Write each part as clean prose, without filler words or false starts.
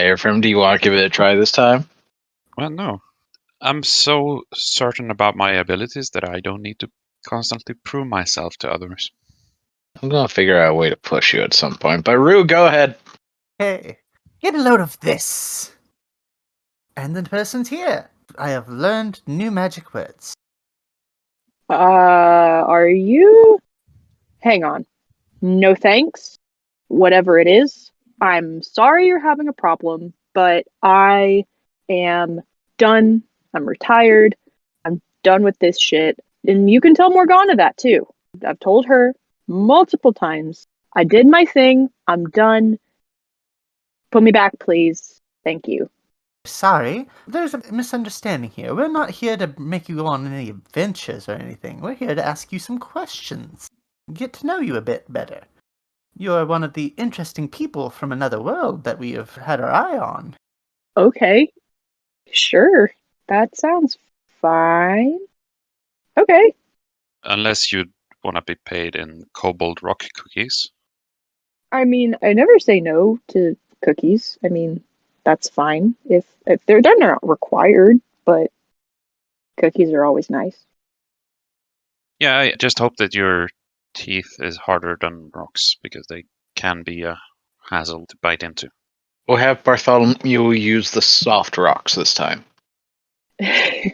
Hey, Ephraim, do you want to give it a try this time? Well, no. I'm so certain about my abilities that I don't need to constantly prove myself to others. I'm going to figure out a way to push you at some point. But Rue, go ahead. Hey, get a load of this. And the person's here. I have learned new magic words. Are you? Hang on. No thanks. Whatever it is. I'm sorry you're having a problem, but I am done. I'm retired. I'm done with this shit. And you can tell Morgana that too. I've told her multiple times. I did my thing. I'm done. Put me back, please. Thank you. Sorry, there's a misunderstanding here. We're not here to make you go on any adventures or anything. We're here to ask you some questions. Get to know you a bit better. You're one of the interesting people from another world that we have had our eye on. Okay. Sure. That sounds fine. Okay. Unless you want to be paid in kobold rock cookies. I mean, I never say no to cookies. I mean, that's fine if they're not required, but cookies are always nice. Yeah, I just hope that your teeth is harder than rocks, because they can be a hassle to bite into. We'll have Bartholomew use the soft rocks this time. Yeah,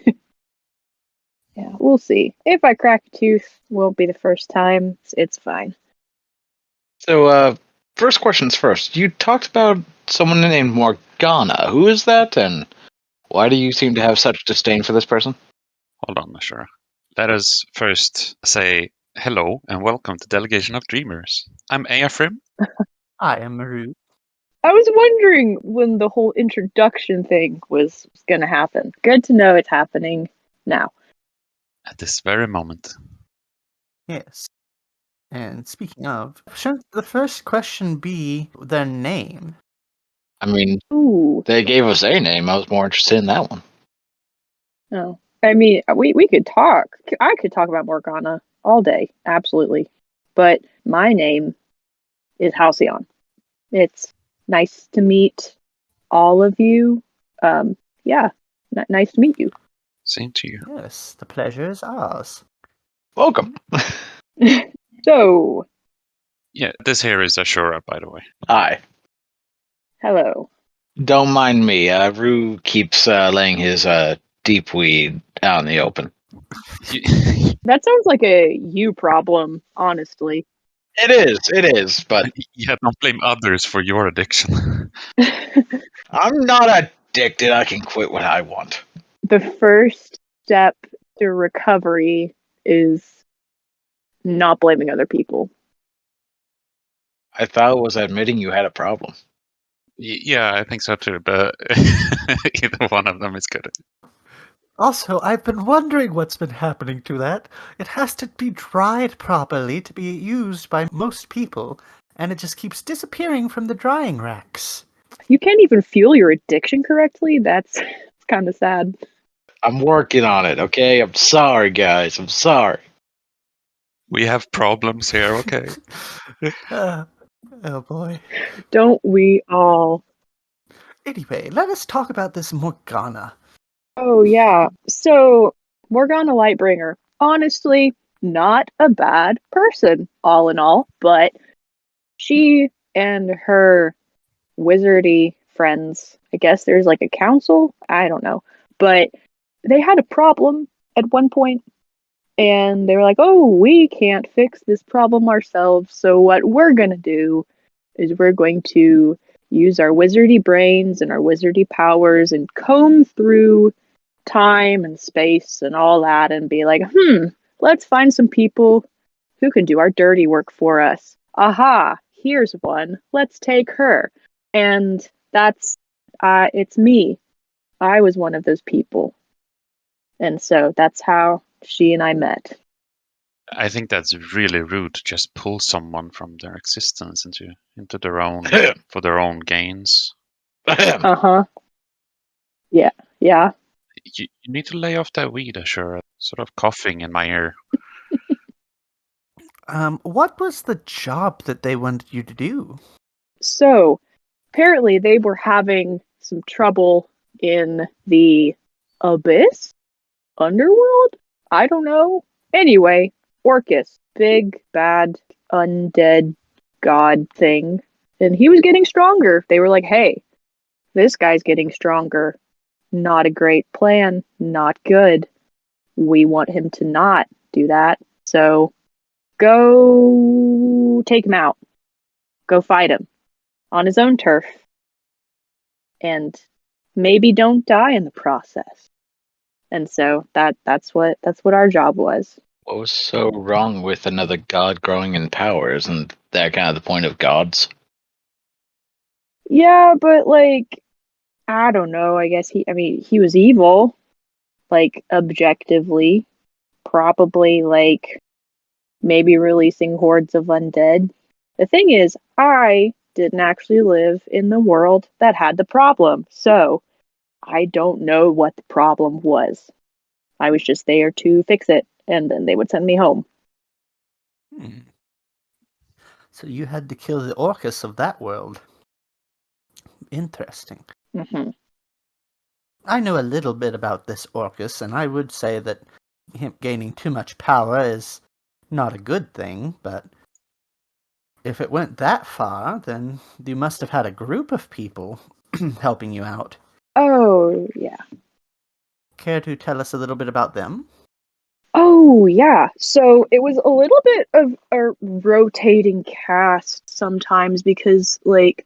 we'll see. If I crack a tooth, won't be the first time. It's fine. So, first questions first. You talked about someone named Morgana. Who is that, and why do you seem to have such disdain for this person? Hold on, sure. Let us first say hello and welcome to Delegation of Dreamers. I'm Ephraim. I am Maru. I was wondering when the whole introduction thing was going to happen. Good to know it's happening now. At this very moment. Yes. And speaking of, shouldn't the first question be their name? I mean, Ooh. they gave us a name. I was more interested in that one. No. I mean, we could talk. I could talk about Morgana all day. Absolutely. But my name is Halcyon. It's nice to meet all of you. Yeah, nice to meet you. Same to you. Yes, the pleasure is ours. Welcome. So, Yeah, this here is Ashura, by the way. Hi. hello. Don't mind me. Rue keeps laying his deep weed out in the open. That sounds like a you problem, honestly. It is, but Yeah, don't blame others for your addiction. I'm not addicted. I can quit when I want. The first step to recovery is not blaming other people. I thought it was admitting you had a problem. Yeah, I think so too, but either one of them is good. Also, I've been wondering what's been happening to that. It has to be dried properly to be used by most people, and it just keeps disappearing from the drying racks. You can't even fuel your addiction correctly? That's kind of sad. I'm working on it, okay? I'm sorry, guys. I'm sorry. We have problems here, okay? Oh boy. Don't we all? Anyway, let us talk about this Morgana. Oh, yeah. So, Morgana Lightbringer, honestly, not a bad person, all in all, but she and her wizardy friends, I guess there's like a council, I don't know, but they had a problem at one point, and they were like, oh, we can't fix this problem ourselves, so what we're gonna do is we're going to use our wizardy brains and our wizardy powers and comb through time and space and all that and be like, let's find some people who can do our dirty work for us. Aha, here's one. Let's take her. And that's, it's me. I was one of those people. And so that's how she and I met. I think that's really rude to just pull someone from their existence into their own for their own gains. Uh-huh. Yeah. You need to lay off that weed, Ashura. Sort of coughing in my ear. What was the job that they wanted you to do? So Apparently, they were having some trouble in the abyss? Underworld? I don't know. Anyway, Orcus, big, bad, undead god thing. And he was getting stronger. They were like, hey, this guy's getting stronger. Not a great plan. Not good. We want him to not do that. So go take him out. Go fight him on his own turf. And maybe don't die in the process. And so that's what our job was. What was so wrong with another god growing in power? Isn't that kind of the point of gods? Yeah, but like I don't know, I guess he was evil, like objectively, probably like maybe releasing hordes of undead. The thing is, I didn't actually live in the world that had the problem, so I don't know what the problem was. I was just there to fix it, and then they would send me home. So you had to kill the Orcus of that world. Interesting. Hmm. I know a little bit about this Orcus, and I would say that him gaining too much power is not a good thing, but if it went that far, then you must have had a group of people helping you out. Oh, yeah. Care to tell us a little bit about them? Oh, yeah. So it was a little bit of a rotating cast sometimes because, like,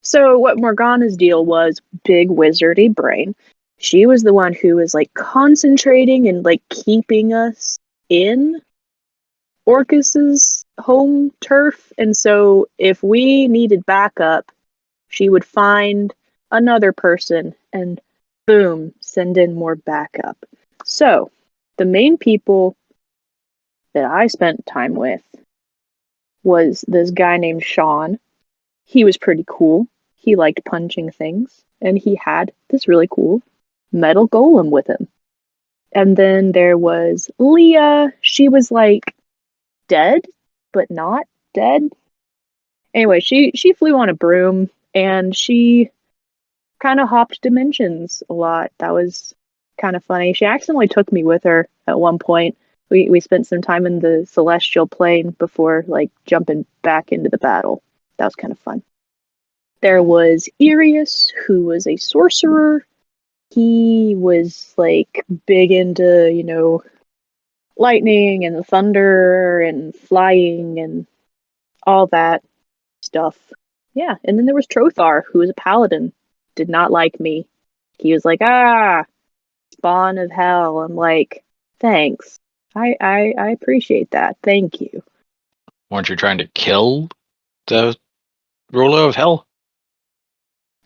so what Morgana's deal was big wizardy brain. She was the one who was, like, concentrating and, like, keeping us in Orcus's home turf. And so if we needed backup, she would find another person and boom, send in more backup. So the main people that I spent time with was this guy named Sean. He was pretty cool. He liked punching things, and he had this really cool metal golem with him. And then there was Leah. She was like dead, but not dead. Anyway, she flew on a broom and she kind of hopped dimensions a lot. That was kind of funny. She accidentally took me with her at one point. We spent some time in the celestial plane before like jumping back into the battle. That was kind of fun. There was Irius, who was a sorcerer. He was like big into, lightning and the thunder and flying and all that stuff. Yeah, and then there was Trothar, who was a paladin. Did not like me. He was like, spawn of hell. I'm like, thanks. I appreciate that. Thank you. Weren't you trying to kill the ruler of hell?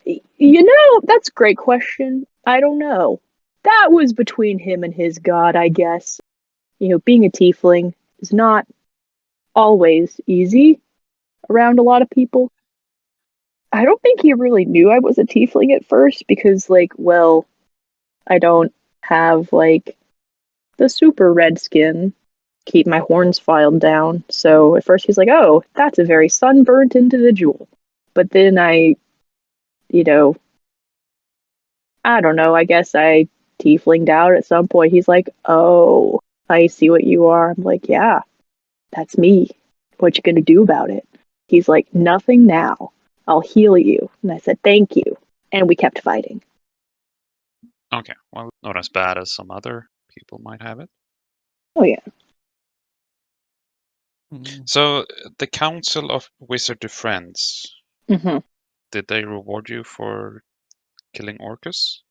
That's a great question. I don't know. That was between him and his god, I guess. Being a tiefling is not always easy around a lot of people. I don't think he really knew I was a tiefling at first because, I don't have, the super red skin. Keep my horns filed down. So at first he's like, oh, that's a very sunburnt individual. But then I don't know, I guess I tieflinged out at some point. He's like, oh, I see what you are. I'm like, yeah, that's me. What you gonna do about it? He's like, nothing now. I'll heal you. And I said, thank you. And we kept fighting. Okay, well, not as bad as some other people might have it. Oh, yeah. So, the Council of Wizardry Friends, Mm-hmm. did they reward you for killing Orcus?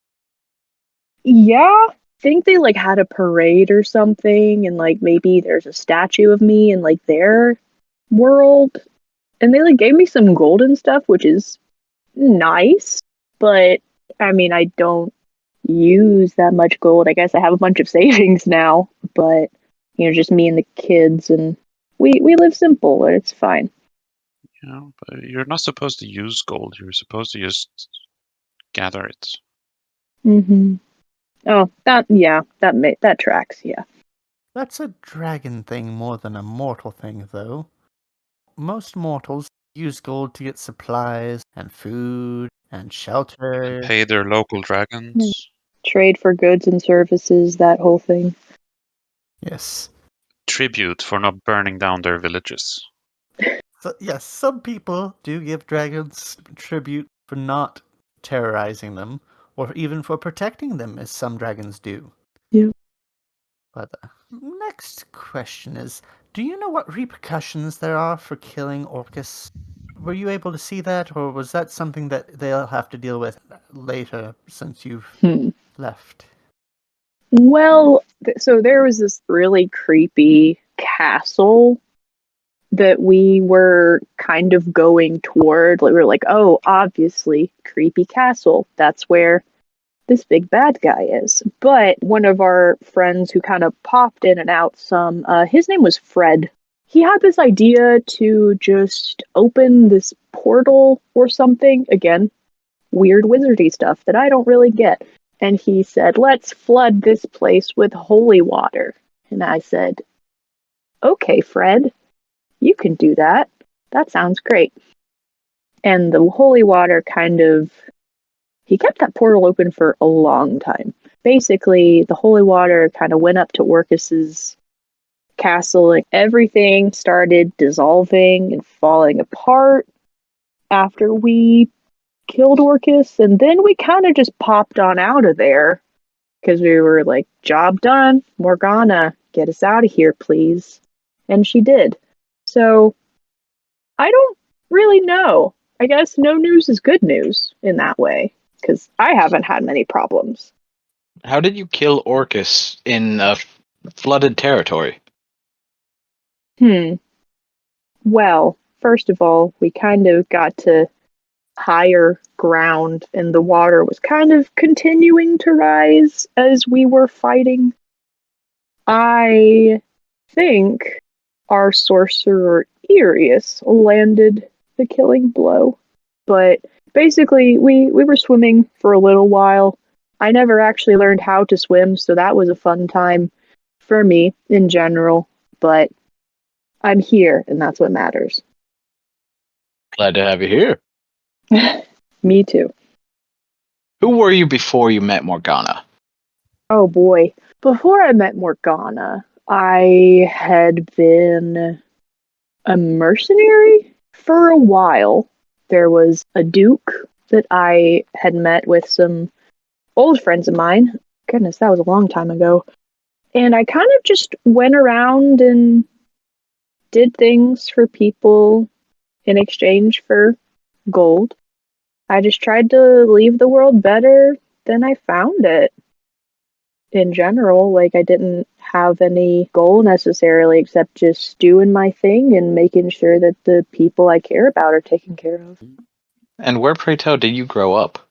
Yeah, I think they had a parade or something, and maybe there's a statue of me in their world, and they gave me some golden stuff, which is nice. But I mean, I don't use that much gold. I guess I have a bunch of savings now, but just me and the kids, and we live simple, and it's fine. But you're not supposed to use gold. You're supposed to just gather it. Mm-hmm. Oh, that tracks. Yeah. That's a dragon thing more than a mortal thing, though. Most mortals use gold to get supplies and food and shelter. Pay their local dragons. Trade for goods and services, that whole thing. Yes. Tribute for not burning down their villages. So, yes, some people do give dragons tribute for not terrorizing them, or even for protecting them, as some dragons do. Yeah. But next question is, do you know what repercussions there are for killing Orcus? Were you able to see that, or was that something that they'll have to deal with later since you've left? Well, so there was this really creepy castle that we were kind of going toward. Like, we were like, oh, obviously, creepy castle. That's where this big bad guy is. But one of our friends who kind of popped in and out some, his name was Fred. He had this idea to just open this portal or something. Again, weird wizardy stuff that I don't really get. And he said, let's flood this place with holy water. And I said, okay, Fred, you can do that. That sounds great. And the holy water he kept that portal open for a long time. Basically, the holy water kind of went up to Orcus's castle, and everything started dissolving and falling apart after we killed Orcus, and then we kind of just popped on out of there because we were like, job done, Morgana, get us out of here, please. And she did. So, I don't really know. I guess no news is good news in that way, because I haven't had many problems. How did you kill Orcus in flooded territory? Well, first of all, we kind of got to higher ground, and the water was kind of continuing to rise as we were fighting. I think our sorcerer Erius landed the killing blow. But basically, we were swimming for a little while. I never actually learned how to swim, so that was a fun time for me in general. But I'm here, and that's what matters. Glad to have you here. Me too. Who were you before you met Morgana? Oh boy. Before I met Morgana, I had been a mercenary for a while. There was a duke that I had met with some old friends of mine. Goodness, that was a long time ago. And I kind of just went around and did things for people in exchange for gold. I just tried to leave the world better than I found it. In general, like, I didn't have any goal necessarily except just doing my thing and making sure that the people I care about are taken care of. And where, pray tell, did you grow up?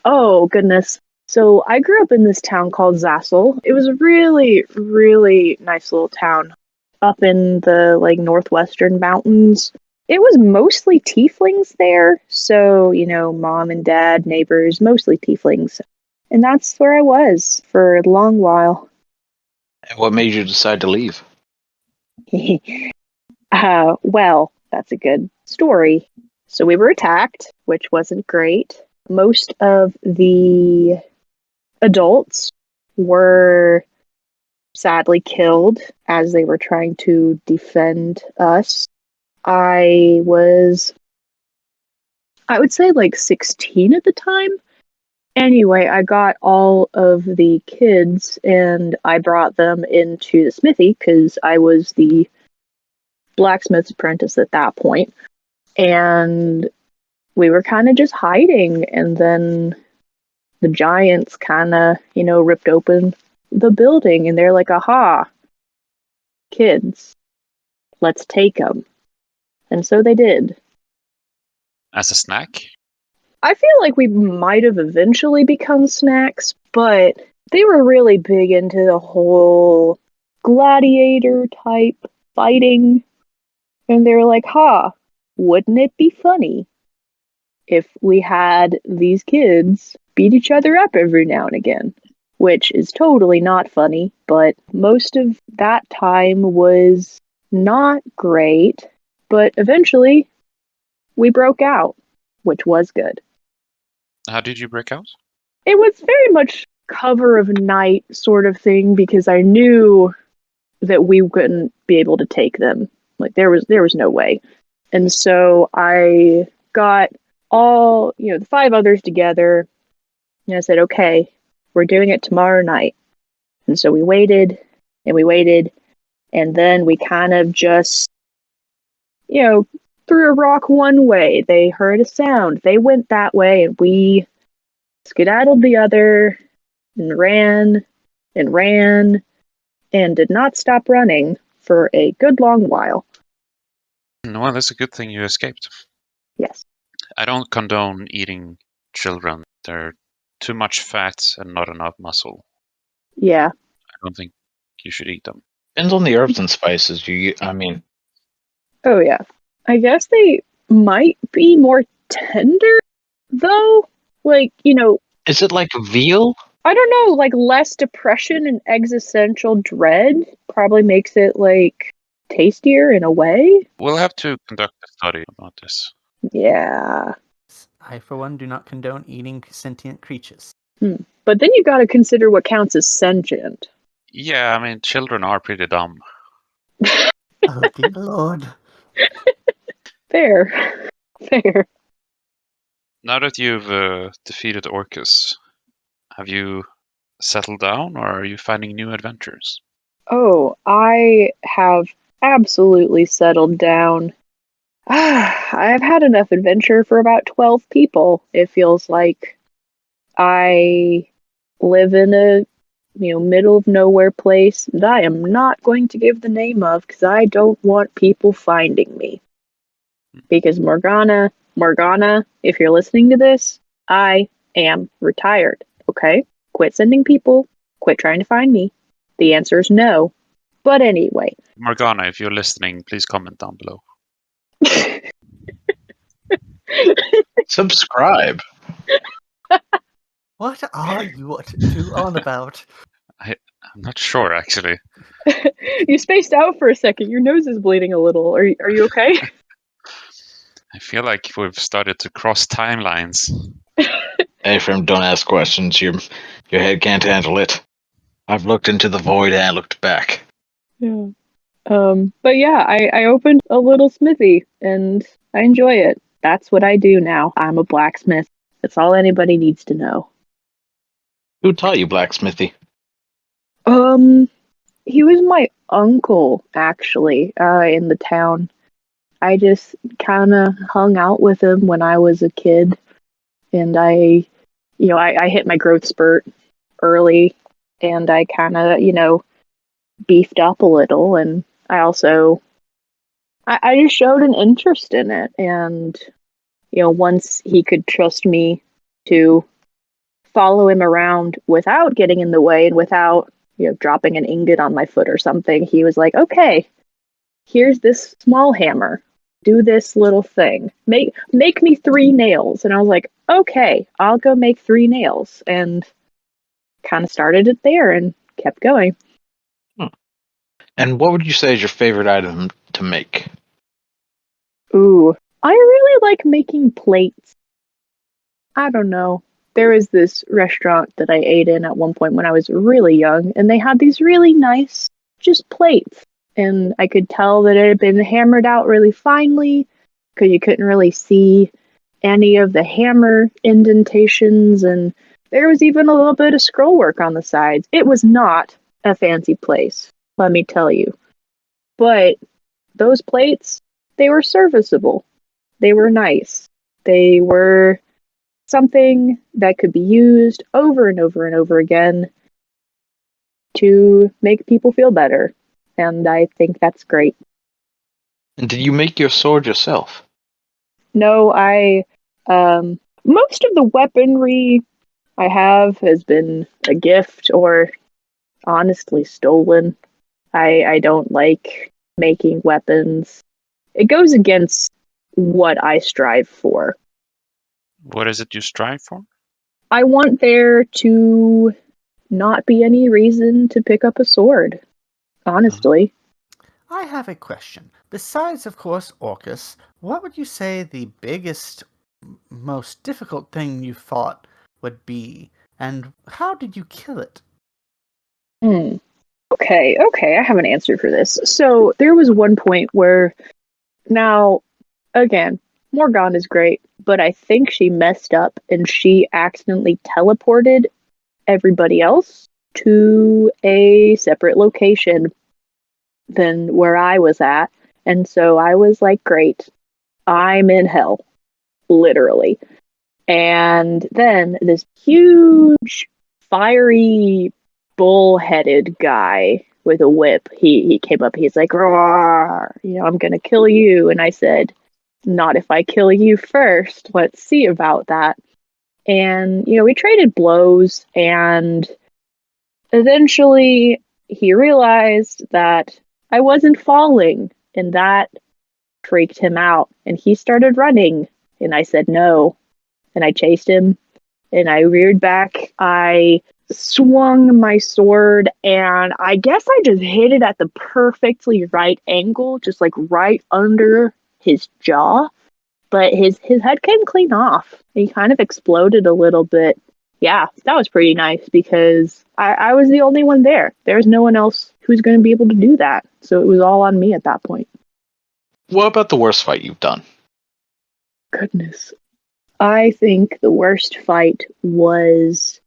Oh, goodness. So I grew up in this town called Zassel. It was a really, really nice little town up in the, like, northwestern mountains. It was mostly tieflings there. So, mom and dad, neighbors, mostly tieflings. And that's where I was for a long while. And what made you decide to leave? Well, that's a good story. So we were attacked, which wasn't great. Most of the adults were sadly killed as they were trying to defend us. I would say like 16 at the time. Anyway, I got all of the kids and I brought them into the smithy because I was the blacksmith's apprentice at that point. And we were kind of just hiding. And then the giants kind of, ripped open the building and they're like, aha, kids, let's take them. And so they did. As a snack? I feel like we might have eventually become snacks, but they were really big into the whole gladiator type fighting. And they were like, wouldn't it be funny if we had these kids beat each other up every now and again? Which is totally not funny, but most of that time was not great. But eventually, we broke out, which was good. How did you break out? It was very much cover of night sort of thing because I knew that we couldn't be able to take them. Like there was no way. And so I got all, the 5 others together and I said, okay, we're doing it tomorrow night. And so we waited and we waited and then we kind of just, threw a rock one way. They heard a sound. They went that way and we skedaddled the other and ran and did not stop running for a good long while. Well, that's a good thing you escaped. Yes. I don't condone eating children. They're too much fat and not enough muscle. Yeah. I don't think you should eat them. Depends on the herbs and spices Oh, yeah. I guess they might be more tender, though. Like, is it like veal? I don't know, like less depression and existential dread probably makes it, like, tastier in a way. We'll have to conduct a study about this. Yeah. I, for one, do not condone eating sentient creatures. But then you gotta consider what counts as sentient. Yeah, I mean, children are pretty dumb. Oh, dear Lord. Fair. Fair. Now that you've defeated Orcus, have you settled down or are you finding new adventures? Oh, I have absolutely settled down. I've had enough adventure for about 12 people, it feels like. I live in a, middle of nowhere place that I am not going to give the name of because I don't want people finding me. Because Morgana, if you're listening to this, I am retired, okay? Quit sending people, quit trying to find me. The answer is no. But anyway. Morgana, if you're listening, please comment down below. Subscribe. What are you two on about? I'm not sure, actually. You spaced out for a second. Your nose is bleeding a little. Are you okay? I feel like we've started to cross timelines. Hey, friend, don't ask questions. Your head can't handle it. I've looked into the void and looked back. Yeah. But yeah, I opened a little smithy and I enjoy it. That's what I do now. I'm a blacksmith. That's all anybody needs to know. Who taught you blacksmithy? He was my uncle, actually, in the town. I just kind of hung out with him when I was a kid. And I hit my growth spurt early. And I kind of, beefed up a little. And I also, I just showed an interest in it. And, once he could trust me to follow him around without getting in the way and without, dropping an ingot on my foot or something, he was like, okay, here's this small hammer. Do this little thing. Make me 3 nails. And I was like, okay, I'll go make 3 nails. And kind of started it there and kept going. And what would you say is your favorite item to make? Ooh, I really like making plates. I don't know. There was this restaurant that I ate in at one point when I was really young, and they had these really nice, just plates. And I could tell that it had been hammered out really finely, because you couldn't really see any of the hammer indentations, and there was even a little bit of scroll work on the sides. It was not a fancy place, let me tell you. But those plates, they were serviceable. They were nice. They were something that could be used over and over and over again to make people feel better. And I think that's great. And did you make your sword yourself? No, most of the weaponry I have has been a gift or honestly stolen. I don't like making weapons. It goes against what I strive for. What is it you strive for? I want there to not be any reason to pick up a sword, honestly. I have a question. Besides, of course, Orcus, what would you say the biggest, most difficult thing you fought would be, and how did you kill it? Okay, I have an answer for this. So there was one point where, now, again, Morgana is great, but I think she messed up and she accidentally teleported everybody else to a separate location than where I was at. And so I was like, great, I'm in hell, literally. And then this huge, fiery, bull-headed guy with a whip, he came up, he's like, roar, I'm gonna kill you. And I said, not if I kill you first. Let's see about that. And, we traded blows, and eventually he realized that I wasn't falling, and that freaked him out. And he started running, and I said no. And I chased him, and I reared back. I swung my sword, and I guess I just hit it at the perfectly right angle, just like right under his jaw. But his head came clean off. He kind of exploded a little bit. Yeah, that was pretty nice because I was the only one there. There's no one else who's going to be able to do that. So it was all on me at that point. What about the worst fight you've done? Goodness. I think the worst fight was...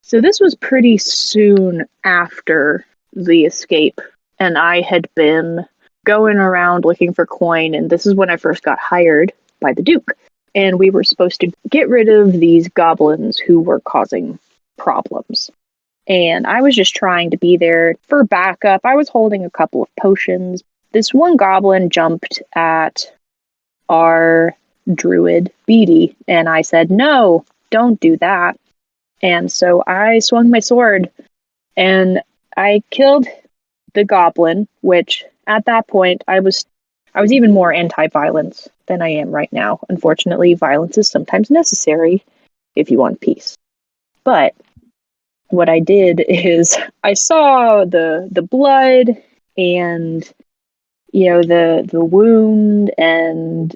So this was pretty soon after the escape, and I had been going around looking for coin, and this is when I first got hired by the Duke. And we were supposed to get rid of these goblins who were causing problems. And I was just trying to be there for backup. I was holding a couple of potions. This one goblin jumped at our druid, Beatty, and I said, no, don't do that. And so I swung my sword, and I killed the goblin, which at that point I was even more anti-violence than I am right now. Unfortunately, violence is sometimes necessary if you want peace. But what I did is I saw the blood and the wound, and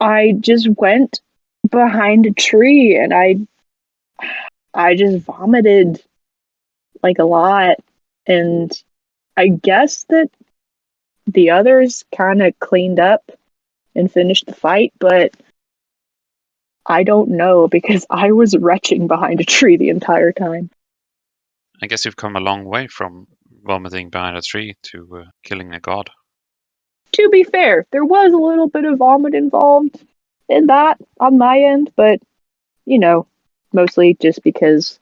I just went behind a tree, and I just vomited like a lot. And I guess that the others kind of cleaned up and finished the fight, but I don't know because I was retching behind a tree the entire time. I guess you've come a long way from vomiting behind a tree to killing a god. To be fair, there was a little bit of vomit involved in that on my end, but mostly just because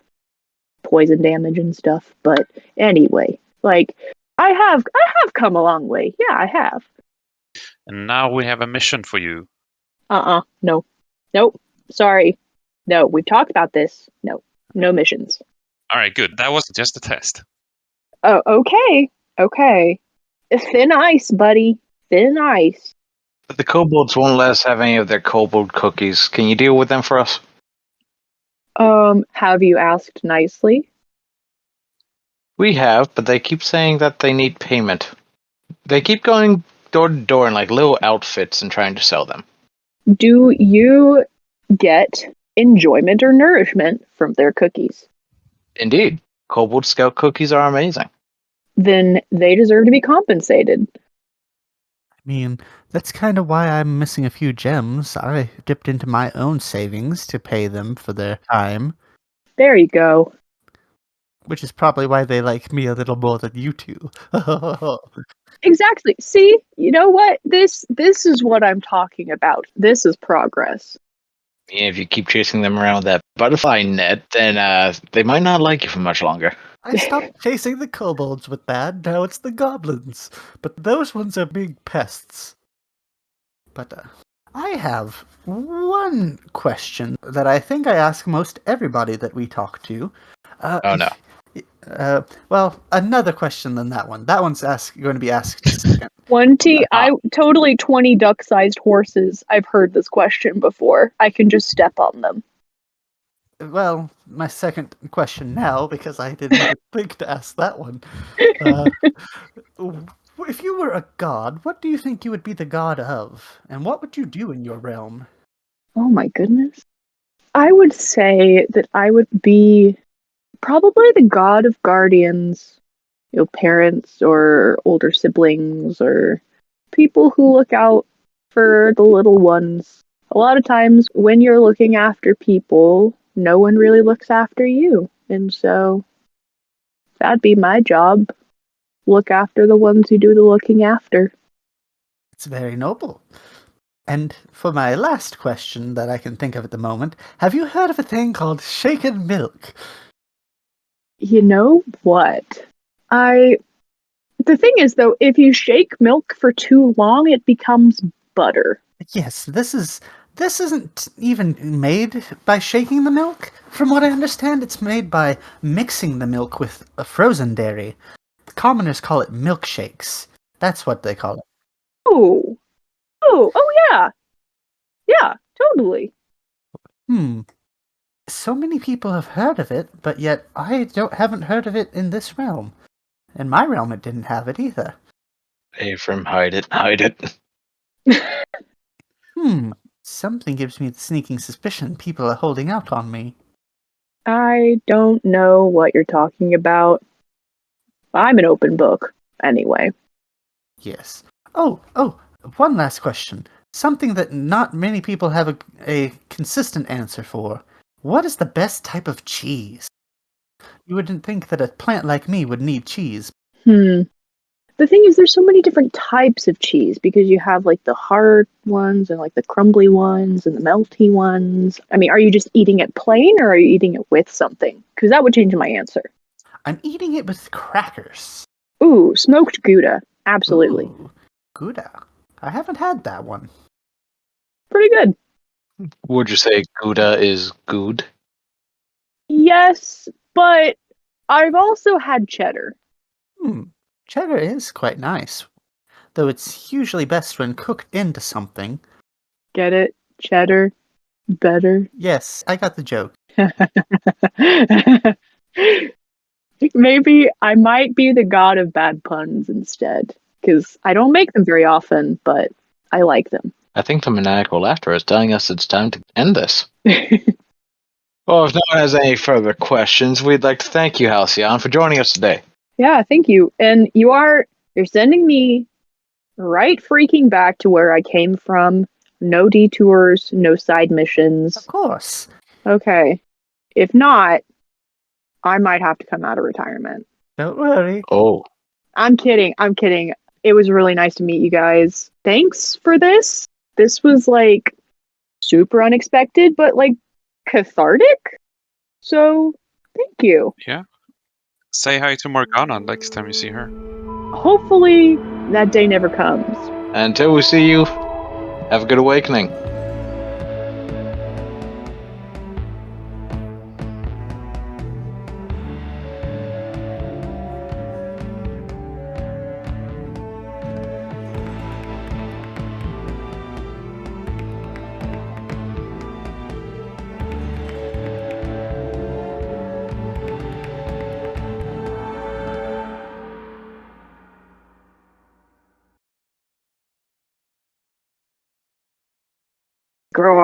poison damage and stuff. But anyway, I have come a long way. Yeah, I have. And now we have a mission for you. No. Nope. Sorry. No, we've talked about this. No missions. All right, good. That was just a test. Oh, okay. Thin ice, buddy. Thin ice. But the kobolds won't let us have any of their kobold cookies. Can you deal with them for us? Have you asked nicely? We have, but they keep saying that they need payment. They keep going door to door in like little outfits and trying to sell them. Do you get enjoyment or nourishment from their cookies? Indeed. Kobold Scout cookies are amazing. Then they deserve to be compensated. I mean, that's kind of why I'm missing a few gems. I dipped into my own savings to pay them for their time. There you go. Which is probably why they like me a little more than you two. Exactly. See, you know what? This is what I'm talking about. This is progress. And if you keep chasing them around with that butterfly net, then they might not like you for much longer. I stopped chasing the kobolds with that, now it's the goblins. But those ones are big pests. But I have one question that I think I ask most everybody that we talk to. Oh no. Well, another question than that one. That one's going to be asked second. 20 duck-sized horses. I've heard this question before. I can just step on them. Well, my second question now, because I didn't even think to ask that one. If you were a god, what do you think you would be the god of? And what would you do in your realm? Oh my goodness. I would say that I would be probably the god of guardians, parents or older siblings or people who look out for the little ones. A lot of times when you're looking after people, no one really looks after you. And so that'd be my job. Look after the ones who do the looking after. It's very noble. And for my last question that I can think of at the moment, have you heard of a thing called shaken milk? You know what? The thing is, though, if you shake milk for too long, it becomes butter. Yes, this isn't even made by shaking the milk. From what I understand, it's made by mixing the milk with a frozen dairy. The commoners call it milkshakes. That's what they call it. Oh, yeah. Yeah, totally. So many people have heard of it, but yet I haven't heard of it in this realm. In my realm, it didn't have it either. Ephraim, hide it, hide it. Something gives me the sneaking suspicion people are holding out on me. I don't know what you're talking about. I'm an open book, anyway. Yes. Oh, one last question. Something that not many people have a consistent answer for. What is the best type of cheese? You wouldn't think that a plant like me would need cheese. The thing is, there's so many different types of cheese because you have like the hard ones and like the crumbly ones and the melty ones. I mean, are you just eating it plain or are you eating it with something? Because that would change my answer. I'm eating it with crackers. Ooh, smoked Gouda. Absolutely. Ooh, Gouda. I haven't had that one. Pretty good. Would you say Gouda is good? Yes, but I've also had cheddar. Cheddar is quite nice, though it's usually best when cooked into something. Get it? Cheddar. Better. Yes, I got the joke. Maybe I might be the god of bad puns instead, because I don't make them very often, but I like them. I think the maniacal laughter is telling us it's time to end this. Well, if no one has any further questions, we'd like to thank you, Halcyon, for joining us today. Yeah, thank you. And you're sending me right freaking back to where I came from. No detours, no side missions. Of course. Okay. If not, I might have to come out of retirement. Don't worry. Oh. I'm kidding. It was really nice to meet you guys. Thanks for this. This was like super unexpected, but like cathartic. So thank you. Yeah. Say hi to Morgana next time you see her. Hopefully that day never comes. Until we see you, have a good awakening. Grow